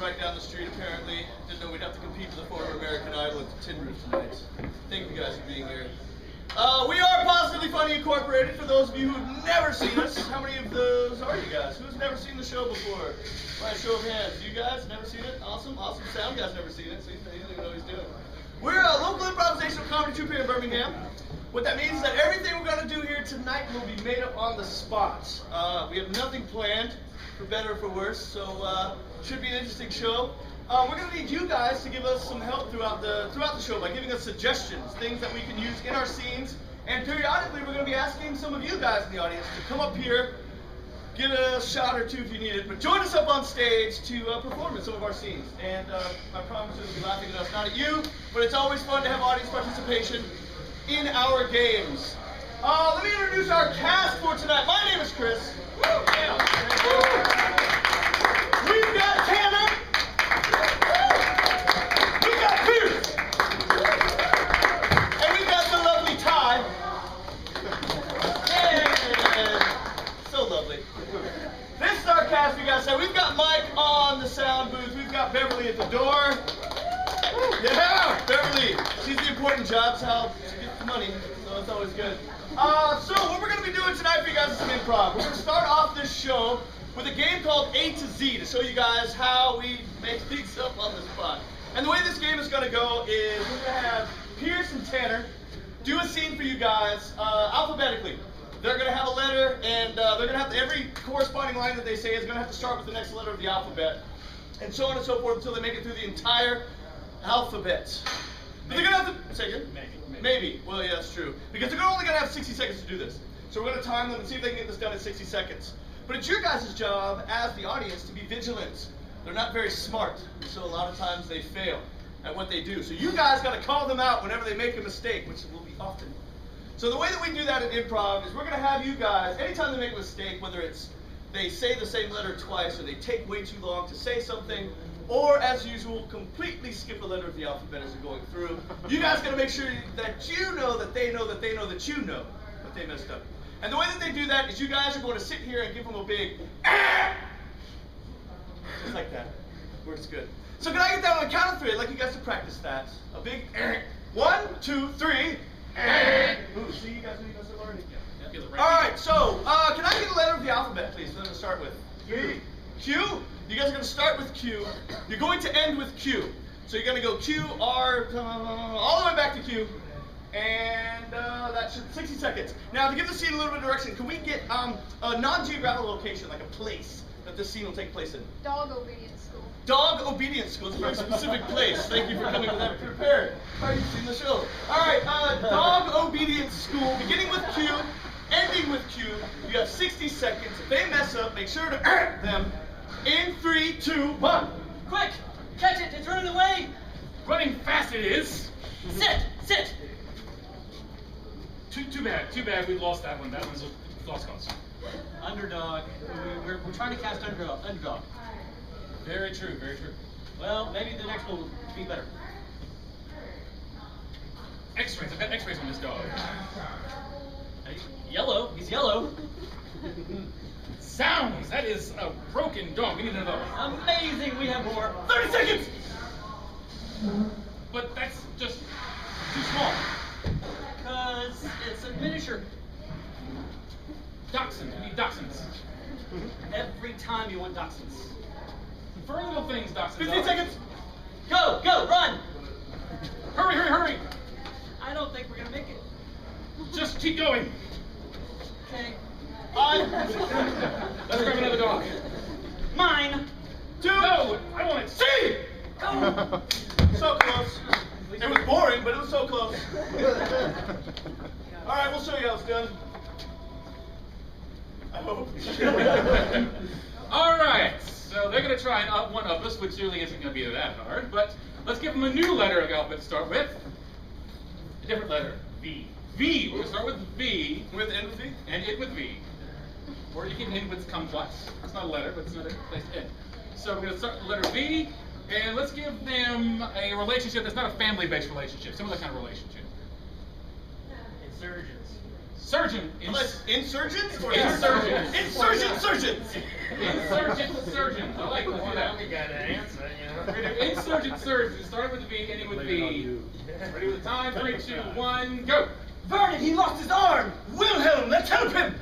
right down the street, apparently. Didn't know we'd have to compete with the former American Idol at the Tin Roof tonight. Thank you guys for being here. We are Positively Funny Incorporated, for those of you who've never seen us. How many of those are you guys? Who's never seen the show before? By a show of hands. You guys never seen it? Awesome, awesome. Sound guy's never seen it, so he doesn't even know what he's doing. We're a local improvisational comedy troupe here in Birmingham. What that means is that everything we're going to do here tonight will be made up on the spot. We have nothing planned, for better or for worse, so should be an interesting show. We're going to need you guys to give us some help throughout the show by giving us suggestions, things that we can use in our scenes, and periodically we're going to be asking some of you guys in the audience to come up here, get a shot or two if you need it, but join us up on stage to perform in some of our scenes. And I promise you'll be laughing at us, not at you, but it's always fun to have audience participation in our games. Let me introduce our cast for tonight. My name is Chris. Woo! Yeah. We've got Tanner. We've got Pierce. And we've got the lovely Ty. And so lovely. This is our cast, we gotta say. We've got Mike on the sound booth. We've got Beverly at the door. Yeah, Beverly. She's the important job, so she gets the money, so it's always good. So what we're going to be doing tonight for you guys is some improv. We're going to start off this show with a game called A to Z to show you guys how we make things up on the spot. And the way this game is going to go is we're going to have Pierce and Tanner do a scene for you guys alphabetically. They're going to have a letter, and they're going to have every corresponding line that they say is going to have to start with the next letter of the alphabet, and so on and so forth until they make it through the entire alphabet. But they're going to have to, say again? Maybe. Well, yeah, that's true. Because they're only going to have 60 seconds to do this. So we're going to time them and see if they can get this done in 60 seconds. But it's your guys' job as the audience to be vigilant. They're not very smart, so a lot of times they fail at what they do. So you guys got to call them out whenever they make a mistake, which will be often. So the way that we do that in improv is we're going to have you guys, anytime they make a mistake, whether it's they say the same letter twice or they take way too long to say something, or, as usual, completely skip a letter of the alphabet as you're going through. You guys got to make sure that you know that they know that they know that you know that they messed up. And the way that they do that is you guys are going to sit here and give them a big just like that. Works good. So can I get down on the count of three? I'd like you guys to practice that. A big 1, 2, 3. Ooh, see, you guys already. All right, so can I get a letter of the alphabet, please, for them to start with? Q. You guys are going to start with Q. You're going to end with Q. So you're going to go Q, R, all the way back to Q. And that's 60 seconds. Now, to give the scene a little bit of direction, can we get a non-geographical location, like a place that this scene will take place in? Dog obedience school. Dog obedience school. It's a very specific place. Thank you for coming with that prepared. Are you seeing the show? All right, dog obedience school, beginning with Q, ending with Q. You have 60 seconds. If they mess up, make sure to them. In 3, 2, 1. Quick! Catch it! It's running away! Running fast it is! Sit! Sit! Too bad we lost that one. That one's a lost cause. Underdog. We're trying to cast underdog. Very true, very true. Well, maybe the next one will be better. X-rays. I've got X-rays on this dog. Hey, yellow. He's yellow. Sounds! That is a broken dog. We need another one. Amazing! We have more. 30 seconds! But that's just too small. Because it's a miniature. Dachshunds. We need dachshunds. Every time you want dachshunds. For little things, dachshunds. 15 seconds! Go! Go! Run! Hurry, hurry, hurry! I don't think we're going to make it. Just keep going. Okay. Let's grab another dog. Mine. 2. No! I want it. C! Go! So close. It was boring, but it was so close. All right, we'll show you how it's done. I hope. All right, so they're going to try and one-up us, which really isn't going to be that hard, but let's give them a new letter of alphabet to start with. A different letter, V. V, we're going to start with V. With end with V? And it with V. Or you can end with kumquats. It's not a letter, but it's another place to end. So we're going to start with the letter V, and let's give them a relationship that's not a family-based relationship, some other kind of relationship. Insurgents. Surgeon. Insurgents? Or Insurgents. Insurgent surgeons! Insurgent surgeons. I like to do that. You got an answer, you know. We're gonna do insurgent surgeons. Starting with the V, ending with V. Ready with the time? 3, 2, 1, go. Vernon, he lost his arm! Wilhelm, let's help him!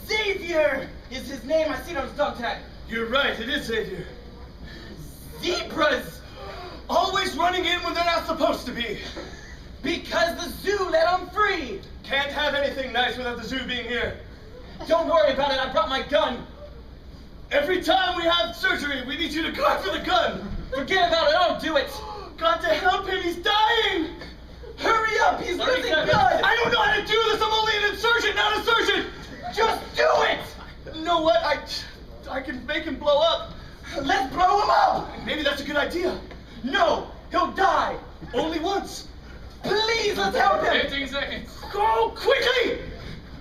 Xavier is his name. I see it on his dog tag. You're right, it is Xavier. Zebras, Always running in when they're not supposed to be. because the zoo let them free. Can't have anything nice without the zoo being here. Don't worry about it. I brought my gun. Every time we have surgery, we need you to go for the gun. Forget about it. I'll do it. Got to help him, he's dying. Hurry up. He's 30 losing seconds. blood. I don't know how to do this, I'm only an insurgent, not a surgeon. Just do it. You know what, I can make him blow up. Let's blow him up. Maybe that's a good idea. No, he'll die. Only once. Please, let's help him. 15 seconds. Go quickly!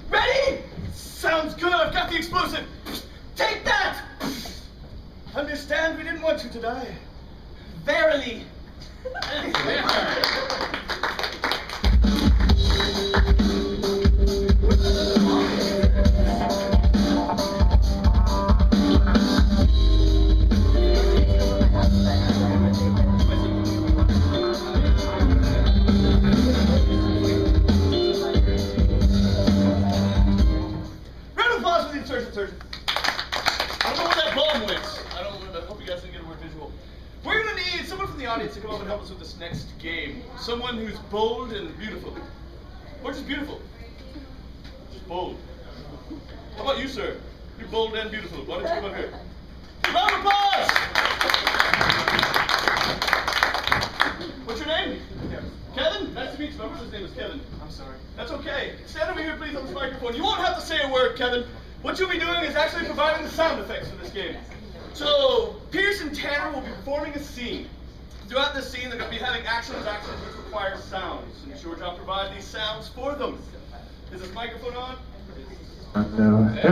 Ready? Sounds good, I've got the explosive. Take that. Understand we didn't want you to die. Verily. Round of applause for the insurgent surgeon. I don't know where that bomb went. I hope you guys didn't get a word visual. We're gonna need someone from the audience to come up and help us with this next game. Someone who's bold and beautiful. Or just beautiful. Just bold. How about you, sir? You're bold and beautiful. Why don't you come up here? Round of applause! What's your name? Kevin? Nice to meet you. My brother's name is Kevin. I'm sorry. That's okay. Stand over here, please, on this microphone. You won't have to say a word, Kevin. What you'll be doing is actually providing the sound effects for this game. So, Pierce and Tanner will be performing a scene. Throughout this scene, they're going to be having actions which require sounds. And George, I'll provide these sounds for them. Is this microphone on? Yeah, there it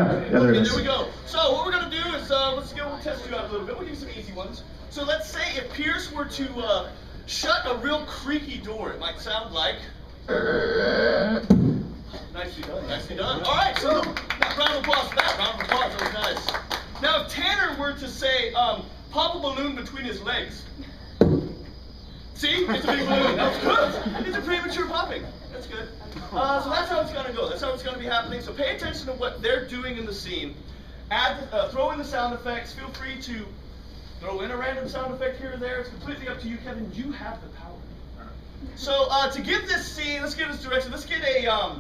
Okay, is. there we go. So what we're gonna do is we'll test you out a little bit. We'll give you some easy ones. So let's say if Pierce were to shut a real creaky door, it might sound like. Nicely done. Nicely done. All right. So round of applause for that. Round of applause. That was nice. Now if Tanner were to say pop a balloon between his legs. See? It's a big balloon. That's good. It's a premature popping. That's good. So that's how it's going to go. That's how it's going to be happening. So pay attention to what they're doing in the scene. Throw in the sound effects. Feel free to throw in a random sound effect here or there. It's completely up to you, Kevin. You have the power. So to give this scene, let's give this direction. Let's get a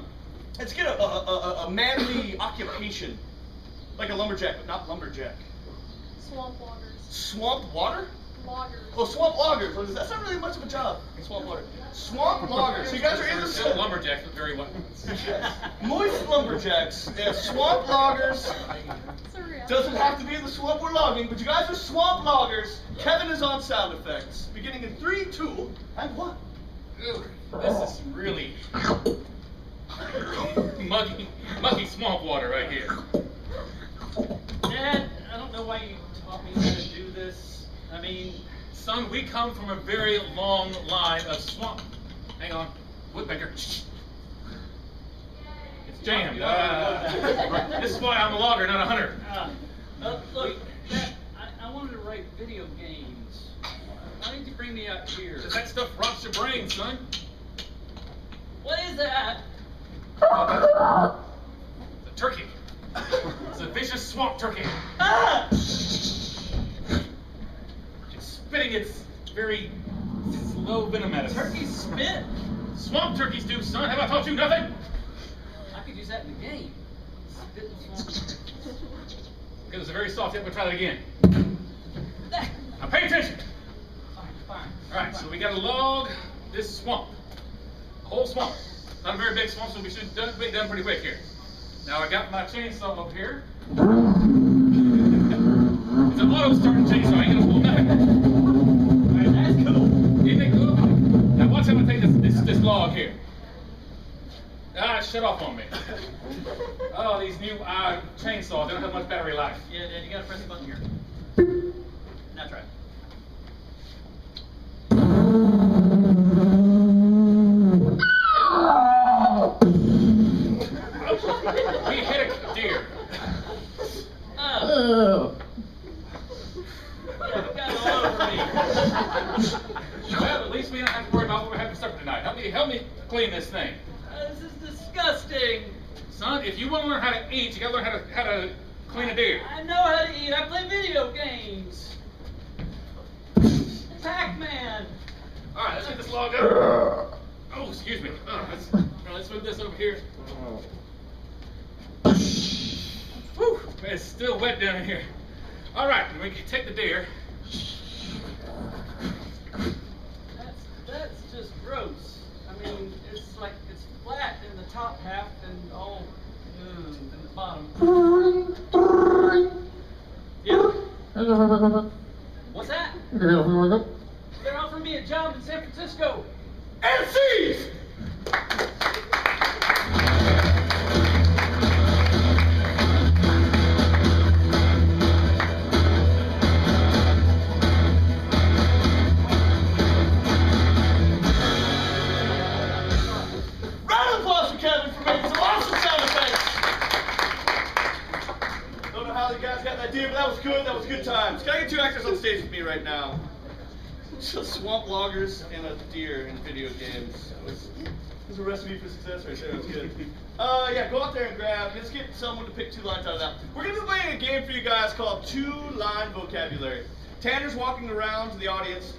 manly occupation, like a lumberjack, but not lumberjack. Swamp loggers. Swamp water? Loggers. Oh, swamp loggers. Well, that's not really much of a job. Swamp water. Swamp loggers. So you guys are in the Still lumberjacks, but very well. moist lumberjacks. Yeah, swamp loggers. It's a reality. Doesn't have to be in the swamp we're logging, but you guys are swamp loggers. Kevin is on sound effects. Beginning in 3, 2, and 1. Ooh, this is really muggy swamp water right here. Dad, I don't know why you taught me how to do this. I mean, Son, we come from a very long line of swamp. Hang on, Woodpecker. Shh. It's jammed. This is why I'm a logger, not a hunter. look, Dad, I wanted to write video games. Why didn't you bring me out here? Because that stuff rots your brain, son. What is that? The turkey. It's a vicious swamp turkey. Ah! It's spitting its very slow venom at us. Turkey spit? Swamp turkeys do, son. Have I taught you nothing? I could use that in the game. Spit in swamp turkeys. It was a very soft hit. We'll try that again. Now pay attention. Fine. All right, so we got to log this swamp. A whole swamp. Not a very big swamp, so we should be done pretty quick here. Now I got my chainsaw up here. It's an auto starting chainsaw. I ain't gonna pull nothing. All right, that's cool. Isn't it cool? Now watch how I take this log here. Ah, shut off on me. Oh, these new chainsaws, they don't have much battery life. Yeah, Dad, you gotta press the button here. Now try. least we don't have to worry about what we're having for supper tonight. Help me clean this thing. This is disgusting. Son, if you want to learn how to eat, you gotta learn how to clean a deer. I know how to eat. I play video games. Pac-Man. All right, let's get this log up. Oh, excuse me. Let's move this over here. Whew, it's still wet down in here. All right, we can take the deer. That's just gross. I mean, it's like it's flat in the top half and all in the bottom. Yeah. What's that? They're offering me a job in San Francisco. And seize! Round of applause for Kevin for making some awesome sound effects. Don't know how the guys got that deal, but that was good. That was good times. Can I get 2 actors on stage with me right now? Swamp loggers and a deer in video games. That was a recipe for success right there. That was good. Yeah, go out there and grab. Let's get someone to pick 2 lines out of that. We're going to be playing a game for you guys called 2-line vocabulary. Tanner's walking around to the audience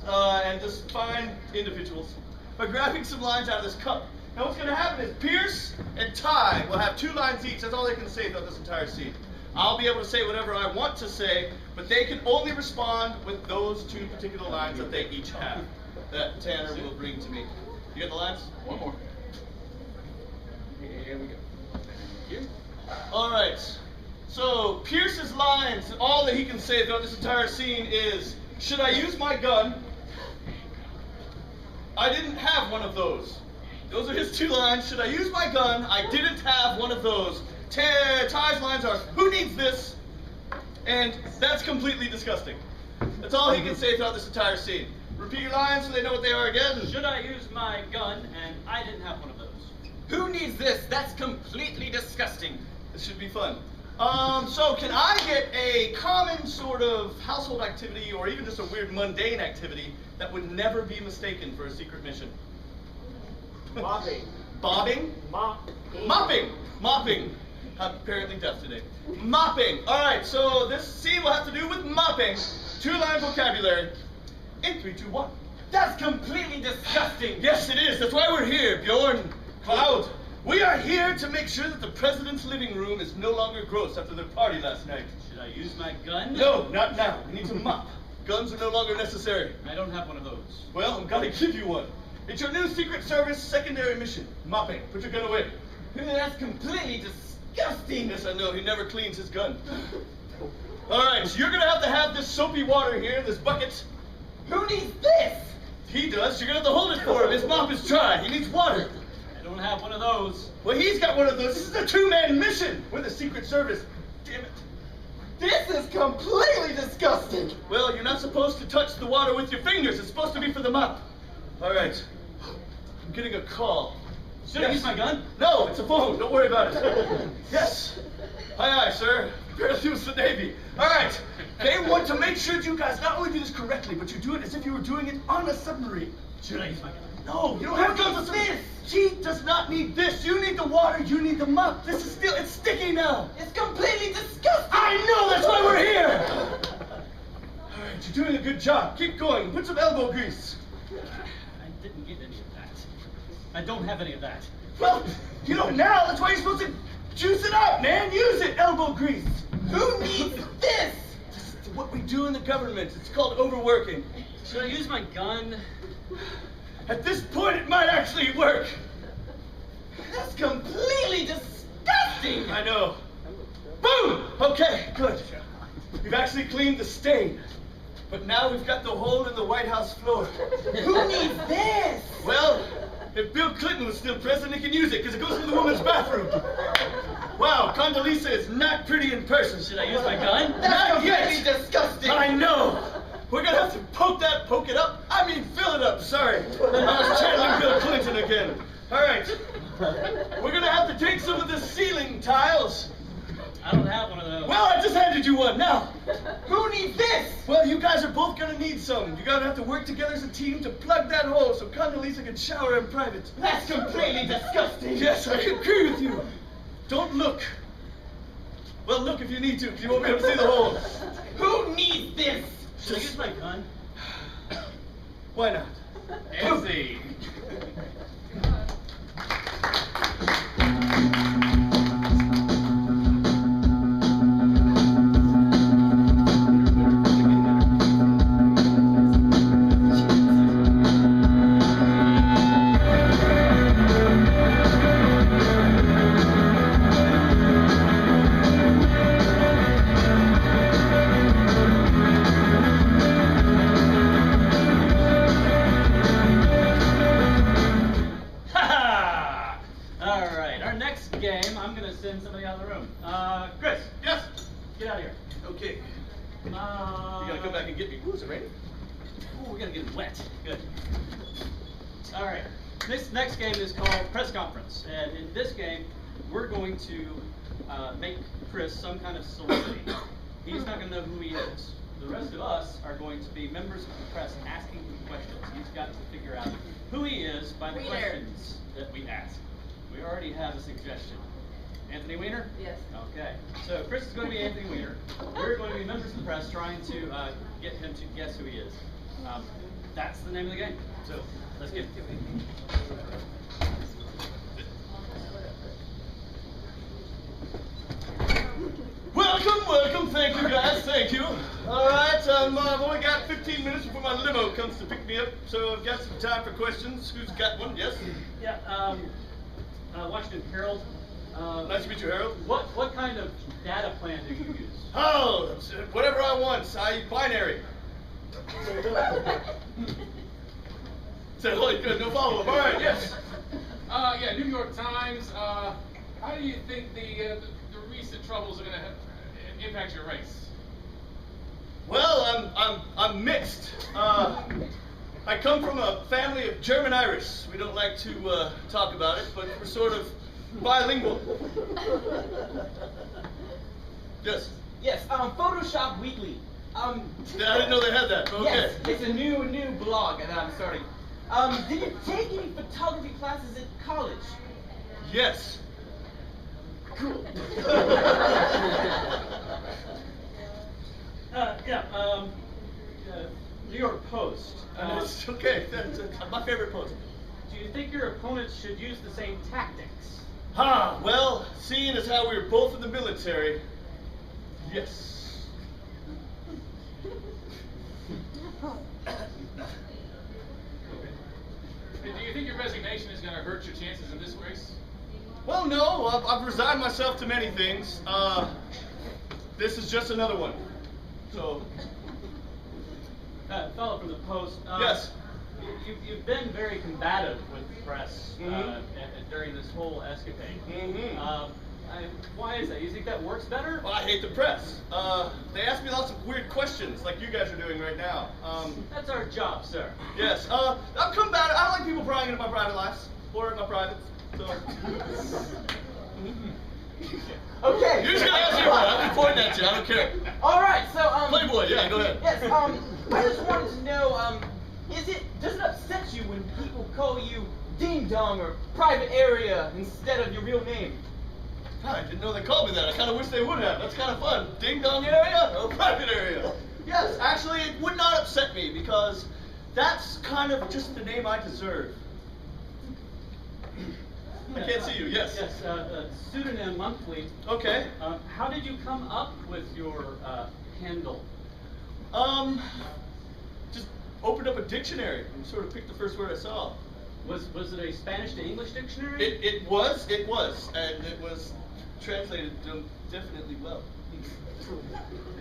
and just find individuals by grabbing some lines out of this cup. Now what's going to happen is Pierce and Ty will have 2 lines each. That's all they can say throughout this entire scene. I'll be able to say whatever I want to say, but they can only respond with those 2 particular lines that they each have, that Tanner will bring to me. You got the lines? One more. Here we go. Thank you. All right. So Pierce's lines, all that he can say throughout this entire scene is, should I use my gun? I didn't have one of those. Those are his 2 lines. Should I use my gun? I didn't have one of those. Ty's lines are, who needs this? And that's completely disgusting. That's all he can say throughout this entire scene. Repeat your lines so they know what they are again. Should I use my gun? And I didn't have one of those. Who needs this? That's completely disgusting. This should be fun. So can I get a common sort of household activity or even just a weird mundane activity that would never be mistaken for a secret mission? Mopping. Bobbing? Mopping. Mopping. I'm apparently deaf today. Mopping. All right, so this scene will have to do with mopping. 2-line vocabulary. In 3, 2, 1. That's completely disgusting. Yes, it is. That's why we're here, Bjorn. Cloud. We are here to make sure that the president's living room is no longer gross after their party last night. Should I use my gun? No, not now. We need to mop. Guns are no longer necessary. I don't have one of those. Well, I'm gonna give you one. It's your new Secret Service secondary mission. Mopping. Put your gun away. That's completely disgusting. Yes, I know. He never cleans his gun. All right, so you're gonna have this soapy water here, this bucket. Who needs this? He does. You're gonna have to hold it for him. His mop is dry. He needs water. I don't have one of those. Well, he's got one of those. This is a 2-man mission. We're the Secret Service. Damn it. This is completely disgusting. Well, you're not supposed to touch the water with your fingers. It's supposed to be for the mop. All right. I'm getting a call. Should I use my gun? No, it's a phone. Don't worry about it. Yes. Aye, sir. Apparently it was the Navy. All right. They want to make sure that you guys not only do this correctly, but you do it as if you were doing it on a submarine. Should I use my gun? No, you don't have guns on submarine. She does not need this. You need the water. You need the mop. This is still, it's sticky now. It's completely disgusting. I know, that's why we're here. All right, you're doing a good job. Keep going. Put some elbow grease. I didn't get any of that. I don't have any of that. Well, you know now. That's why you're supposed to juice it up, man. Use it, elbow grease. Who needs this? This is what we do in the government. It's called overworking. Should I use my gun? At this point, it might actually work. That's completely disgusting. I know. Boom! Okay, good. We've actually cleaned the stain. But now we've got the hole in the White House floor. Who needs this? Well, if Bill Clinton was still president, he can use it because it goes into the woman's bathroom. Wow, Condoleezza is not pretty in person. Should I use my gun? That's Not yet. completely disgusting. I know. We're gonna have to poke it up. I mean, fill it up. Sorry, I was channeling Bill Clinton again. All right, we're gonna have to take some of the ceiling tiles. I don't have one of Well, I just handed you one. Now, Who needs this? well, you guys are both gonna need some. You're gonna have to work together as a team to plug that hole so Condoleezza can shower in private. That's completely disgusting. Yes, I agree with you. Don't look. Well, look if you need to, because you won't be able to see the hole. Who needs this? Should I use my gun? Why not? And see. Alright, our next game, I'm gonna send somebody out of the room. Chris, Yes. get out of here. Okay. You You gotta come back and get me. Ooh, is it raining? Ooh, we're gonna get wet. Good. Alright, this next game is called Press Conference. And in this game, we're going to make Chris some kind of celebrity. He's not gonna know who he is. The rest of us are going to be members of the press asking him questions. He's got to figure out who he is by the Wiener. questions that we ask. We already have a suggestion. Anthony Weiner? Yes. Okay. So Chris is going to be Anthony Weiner. We're going to be members of the press trying to get him to guess who he is. That's the name of the game. So let's get to it. Welcome, thank you guys, thank you. Alright, I've only got 15 minutes before my limo comes to pick me up, so I've got some time for questions. Who's got one? Yes? Yeah. Washington Herald. Nice to meet you, Harold. What kind of data plan do you use? Oh, whatever I want. Binary. Said, holy good, no follow-up. Alright, yes. Yeah, New York Times. How do you think the recent troubles are going to impact your race? Well, I'm mixed. I come from a family of German Irish. We don't like to talk about it, but we're sort of bilingual. Yes. Yes, Photoshop Weekly. I didn't know they had that. But okay. Yes, it's a new blog that I'm starting. Did you take any photography classes at college? Yes. Cool. New York Post. It's okay. That's my favorite post. Do you think your opponents should use the same tactics? Well, seeing as how we were both in the military, yes. Do you think your resignation is going to hurt your chances in this race? Well, no, I've resigned myself to many things. This is just another one. So, Fellow from the Post. yes. You've been very combative with the press Mhm. during this whole escapade. Mhm. Why is that? You think that works better? Well, I hate the press. They ask me lots of weird questions, like you guys are doing right now. That's our job, sir. Yes. I'm combative. I don't like people prying into my private lives or my privates. So. Okay. You're just gonna ask me one. I'm pointing at you. I don't care. All right. So Playboy. Yeah, go ahead. Yes. I just wanted to know. Does it upset you when people call you Ding Dong or Private Area instead of your real name? God, I didn't know they called me that. I kind of wish they would have. That's kind of fun. Ding Dong Area or Private Area? Yes, actually, it would not upset me because that's kind of just the name I deserve. I can't see you. Yes. Yes. Pseudonym Monthly. Okay. How did you come up with your handle? Just opened up a dictionary and sort of picked the first word I saw. Was it a Spanish to English dictionary? It was, and it was translated definitely well.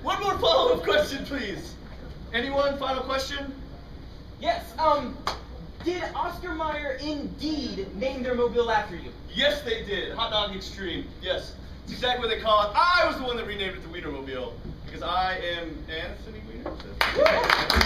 One more follow-up question, please. Anyone? Final question? Yes. Did Oscar Mayer indeed name their mobile after you? Yes, they did. Hot Dog Extreme. Yes. It's exactly what they call it. I was the one that renamed it the Wienermobile because I am Anthony Weiner.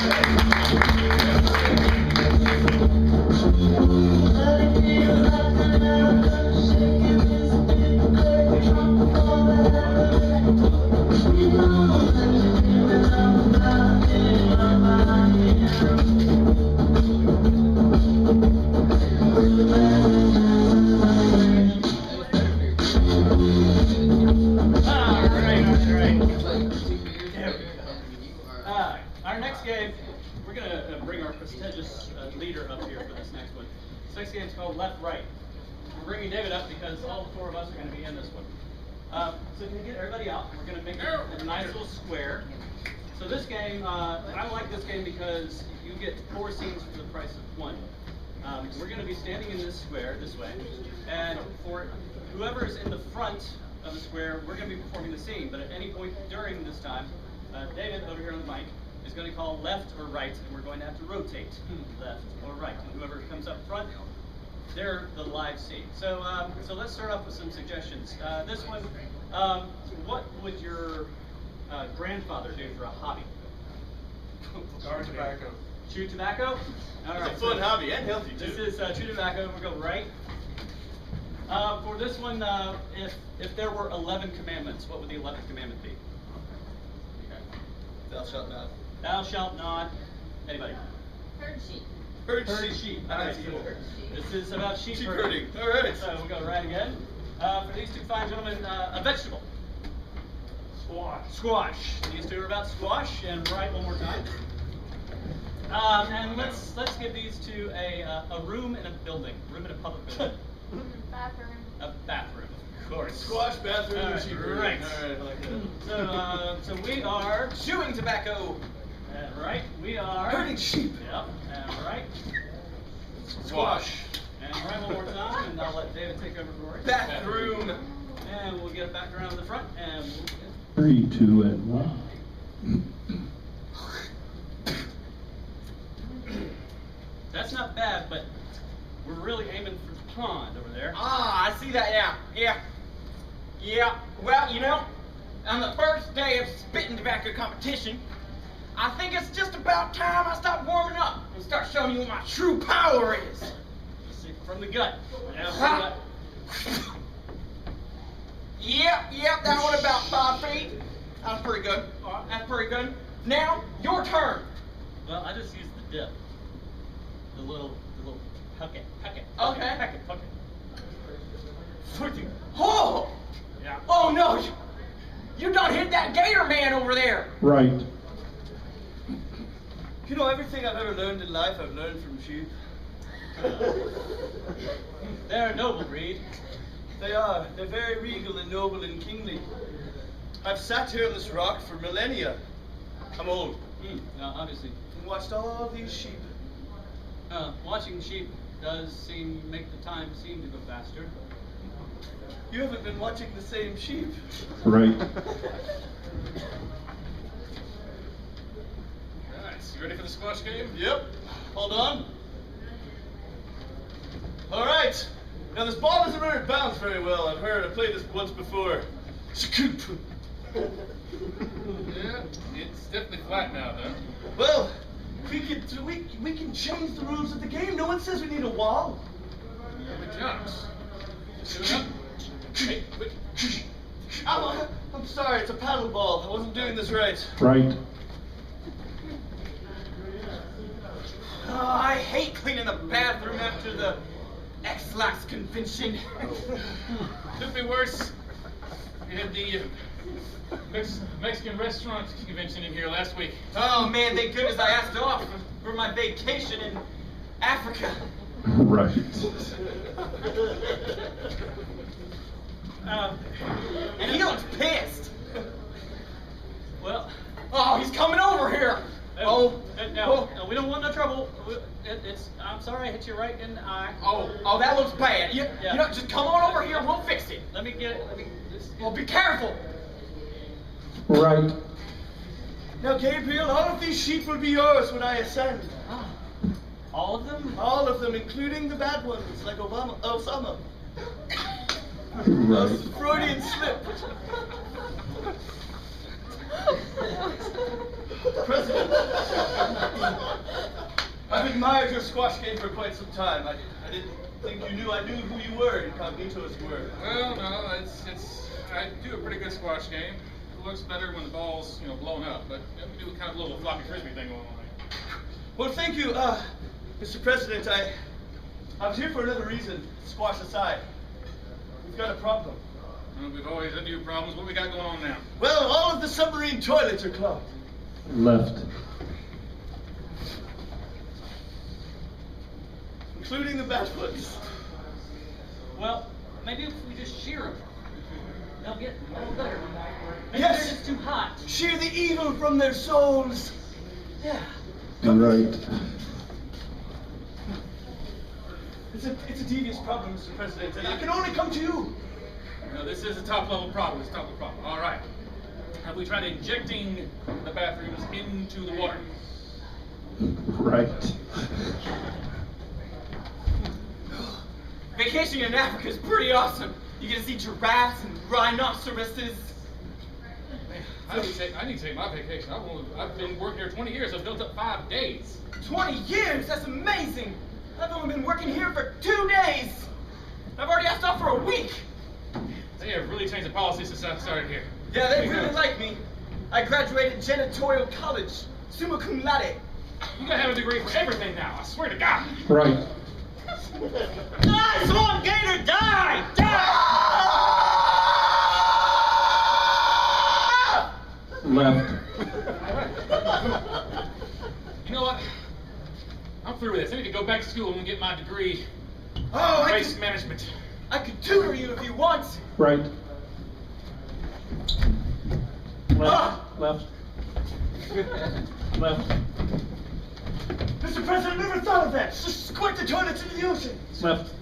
leader up here for this next one. This next game is called Left Right. We're bringing David up because all four of us are going to be in this one. So can you get everybody out? We're going to make a nice little square. So this game, I like this game because you get 4 scenes for the price of 1. We're going to be standing in this square, this way, and for whoever's in the front of the square, we're going to be performing the scene, but at any point during this time, David, over here on the mic, is going to call left or right, and we're going to have to rotate left or right. And whoever comes up front, they're the live scene. So, so let's start off with some suggestions. This one, what would your grandfather do for a hobby? Guard tobacco. Chew tobacco? All right. It's a fun hobby and healthy too. This is chew tobacco. We'll go right. For this one, if there were 11 commandments, what would the 11th commandment be? Thou shalt not. Thou shalt not. Anybody? Herd sheep. Herd sheep. Nice. Nice. Cool. This is about sheep Sheep herding. herding. All right. So we'll go right again. For these two fine gentlemen, a vegetable. Squash. Squash. These two are about squash. And right one more time. And let's give these two a room in a building. Room in a public building. Bathroom. A bathroom. Of course. Squash, bathroom, All and right, sheep right. herding. All right, I like that. So we are Chewing tobacco. right. We are Herding sheep. Yep. And right. Squash. And right one more time, and I'll let David take over for it. Bathroom. And we'll get it back around to the front, and we'll get 3, 2, and 1. That's not bad, but we're really aiming for the pond over there. Ah, I see that now. Yeah. Well, you know, on the first day of spitting tobacco competition, I think it's just about time I stop warming up and start showing you what my true power is. See, from the gut. Yeah, from the Huh? gut. Yep, that one about 5 feet. That's pretty good. That's pretty good. Now, your turn. Well, I just used the dip. The little puck it. Okay. Puck it. Oh! Yeah. Oh no! You done hit that gator man over there! Right. You know, everything I've ever learned in life, I've learned from sheep. They're a noble breed. They are. They're very regal and noble and kingly. I've sat here on this rock for millennia. I'm old. Obviously. And watched all these sheep. Watching sheep does make the time seem to go faster. You haven't been watching the same sheep. Right. Nice. You ready for the squash game? Yep. Hold on. All right. Now this ball doesn't really bounce very well. I've heard. I played this once before. Scoop. Yeah. It's definitely flat now, though. Well, we can change the rules of the game. No one says we need a wall. Good jumps. Just up. Hey, wait. I'm sorry. It's a paddle ball. I wasn't doing this right. Right. Oh, I hate cleaning the bathroom after the X-Lax convention. Could be worse. We had the Mexican restaurant convention in here last week. Oh man, thank goodness I asked off for my vacation in Africa. Right. And he looks pissed. Well, Oh, he's coming over here. no, we don't want no trouble. I'm sorry I hit you right in the eye. Oh, that looks bad. You know, just come on over here. We'll fix it. Let me get it. Well, be careful. Right. Now, Gabriel, all of these sheep will be yours when I ascend. All of them? All of them, including the bad ones, like Osama. Right. Freudian slip. President, I've admired your squash game for quite some time. I didn't think you knew I knew who you were, incognito as you were. Well, no, I do a pretty good squash game. It looks better when the ball's, blown up, but we do kind of a little floppy frisbee thing going on here. Well, thank you, Mr. President. I was here for another reason, squash aside. We've got a problem. Well, we've always had new problems. What we got going on now? Well, all of the submarine toilets are clogged. Left. including the Badfoots. Well, maybe if we just shear them, they'll get a little better. Maybe Yes. they're just too hot. Shear the evil from their souls. Yeah. Right. It's a devious problem, Mr. President, and I can only come to you. No, this is a top level problem. It's a top level problem. All right. Have we tried injecting the bathrooms into the water? Right. Vacationing in Africa is pretty awesome. You get to see giraffes and rhinoceroses. I need to take my vacation. I've been working here 20 years. I've built up 5 days. 20 years? That's amazing. I've only been working here for 2 days. I've already asked off for a week. They have really changed the policy since I started here. Yeah, they Pretty really good. like me. I graduated janitorial college, summa cum laude. You gotta have a degree for everything now. I swear to God. Right. Die, Swamp Gator, die! Die! Left. You know what? I'm through with this. I need to go back to school and get my degree Oh, in waste management. I could tutor you if you want. Right. Ah! Left. Left. Left. Mr. President, I never thought of that. Just squirt the toilets into the ocean. Left.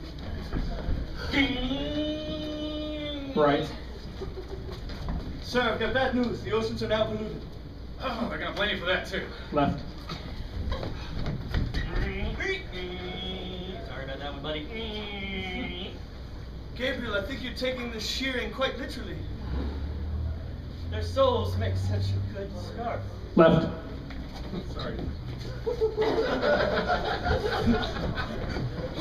Right. Sir, I've got bad news. The oceans are now polluted. Oh, they're gonna blame you for that too. Left. Sorry about that one, buddy. Gabriel, I think you're taking the shearing quite literally. Their souls make such a good scarf. Left. Sorry.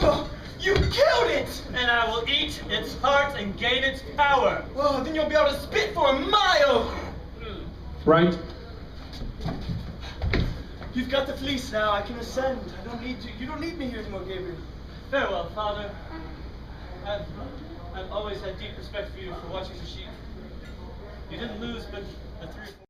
Oh, you killed it! And I will eat its heart and gain its power. Oh, then you'll be able to spit for a mile. Right. You've got the fleece now. I can ascend. I don't need you. You don't need me here anymore, Gabriel. Farewell, Father. I've always had deep respect for you for watching the sheep. You didn't lose but a 3 or 4